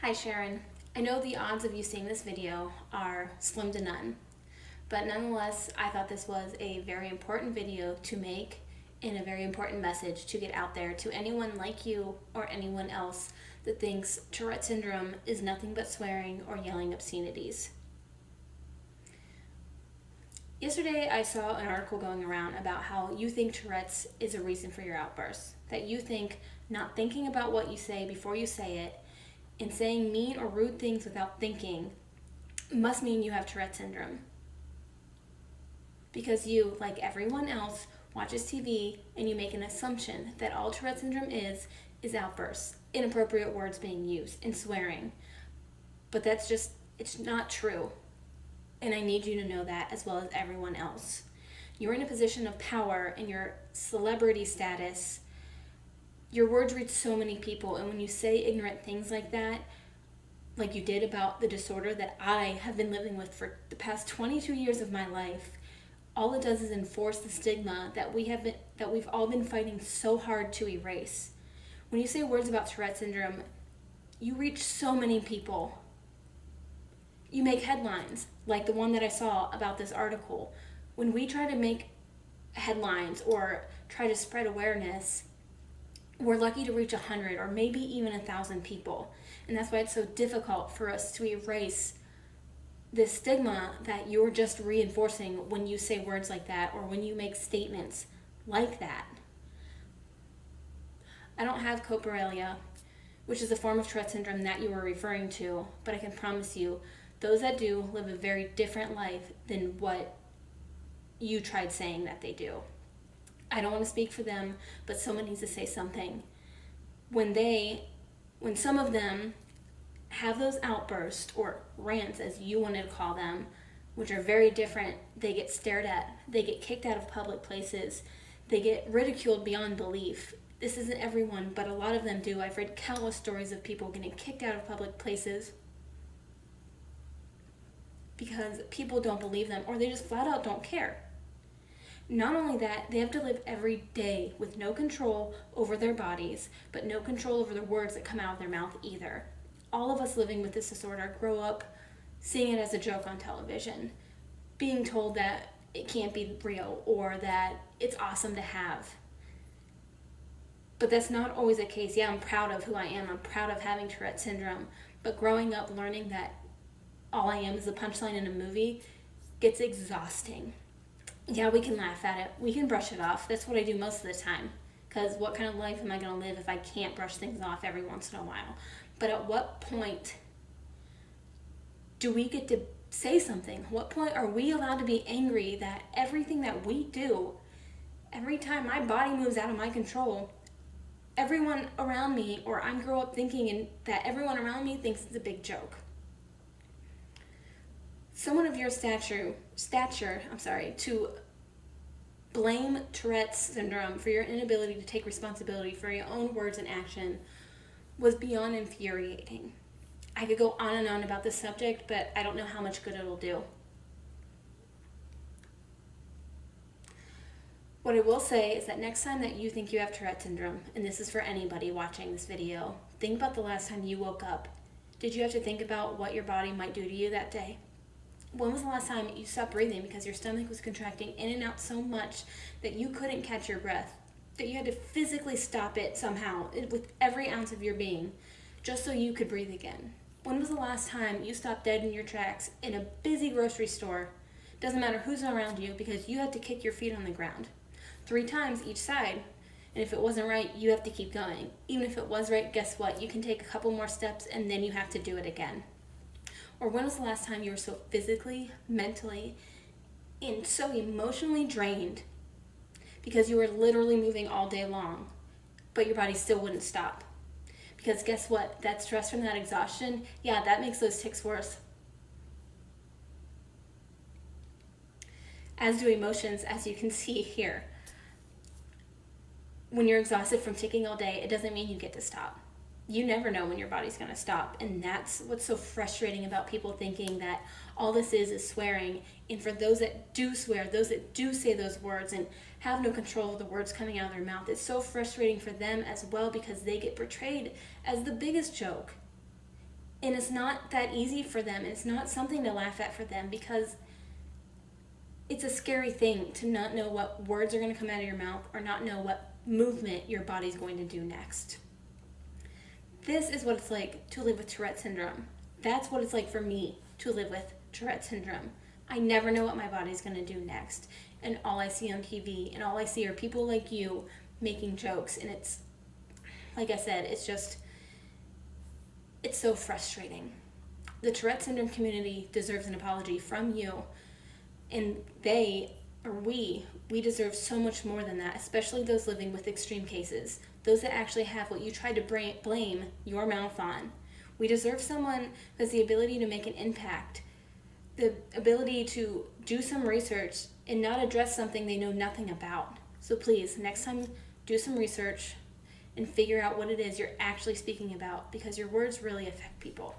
Hi Sharon, I know the odds of you seeing this video are slim to none, but nonetheless I thought this was a very important video to make and a very important message to get out there to anyone like you or anyone else that thinks Tourette syndrome is nothing but swearing or yelling obscenities. Yesterday I saw an article going around about how you think Tourette's is a reason for your outbursts, that you think not thinking about what you say before you say it and saying mean or rude things without thinking must mean you have Tourette syndrome. Because you, like everyone else, watches TV and you make an assumption that all Tourette syndrome is outbursts, inappropriate words being used, and swearing. But it's not true. And I need you to know that as well as everyone else. You're in a position of power in your celebrity status. Your words reach so many people, and when you say ignorant things like that, like you did about the disorder that I have been living with for the past 22 years of my life, all it does is enforce the stigma that we've all been fighting so hard to erase. When you say words about Tourette syndrome, you reach so many people. You make headlines, like the one that I saw about this article. When we try to make headlines or try to spread awareness, we're lucky to reach 100 or maybe even 1,000 people. And that's why it's so difficult for us to erase this stigma that you're just reinforcing when you say words like that or when you make statements like that. I don't have copralia, which is a form of Tourette syndrome that you were referring to, but I can promise you, those that do live a very different life than what you tried saying that they do. I don't want to speak for them, but someone needs to say something. When some of them have those outbursts or rants, as you wanted to call them, which are very different, they get stared at, they get kicked out of public places, they get ridiculed beyond belief. This isn't everyone, but a lot of them do. I've read countless stories of people getting kicked out of public places because people don't believe them or they just flat out don't care. Not only that, they have to live every day with no control over their bodies, but no control over the words that come out of their mouth either. All of us living with this disorder grow up seeing it as a joke on television, being told that it can't be real or that it's awesome to have. But that's not always the case. Yeah, I'm proud of who I am. I'm proud of having Tourette syndrome. But growing up learning that all I am is a punchline in a movie gets exhausting. Yeah, we can laugh at it. We can brush it off. That's what I do most of the time. Because what kind of life am I going to live if I can't brush things off every once in a while? But at what point do we get to say something? What point are we allowed to be angry that everything that we do, every time my body moves out of my control, everyone around me, or I grow up thinking that everyone around me thinks it's a big joke? Someone of your stature, to blame Tourette's syndrome for your inability to take responsibility for your own words and action was beyond infuriating. I could go on and on about this subject, but I don't know how much good it'll do. What I will say is that next time that you think you have Tourette syndrome, and this is for anybody watching this video, think about the last time you woke up. Did you have to think about what your body might do to you that day? When was the last time you stopped breathing because your stomach was contracting in and out so much that you couldn't catch your breath, that you had to physically stop it somehow with every ounce of your being just so you could breathe again? When was the last time you stopped dead in your tracks in a busy grocery store? Doesn't matter who's around you because you had to kick your feet on the ground 3 times each side. And if it wasn't right, you have to keep going. Even if it was right, guess what? You can take a couple more steps and then you have to do it again. Or when was the last time you were so physically, mentally, and so emotionally drained because you were literally moving all day long, but your body still wouldn't stop? Because guess what? That stress from that exhaustion, yeah, that makes those tics worse. As do emotions, as you can see here. When you're exhausted from ticking all day, it doesn't mean you get to stop. You never know when your body's going to stop, and that's what's so frustrating about people thinking that all this is swearing. And for those that do swear, those that do say those words and have no control of the words coming out of their mouth, it's so frustrating for them as well because they get portrayed as the biggest joke. And it's not that easy for them. It's not something to laugh at for them, because it's a scary thing to not know what words are going to come out of your mouth or not know what movement your body's going to do next. This is what it's like to live with Tourette syndrome. That's what it's like for me to live with Tourette syndrome. I never know what my body's going to do next. And all I see on TV and all I see are people like you making jokes. And it's, like I said, it's so frustrating. The Tourette syndrome community deserves an apology from you. And we deserve so much more than that, especially those living with extreme cases, those that actually have what you tried to blame your mouth on. We deserve someone who has the ability to make an impact, the ability to do some research and not address something they know nothing about. So please, next time, do some research and figure out what it is you're actually speaking about, because your words really affect people.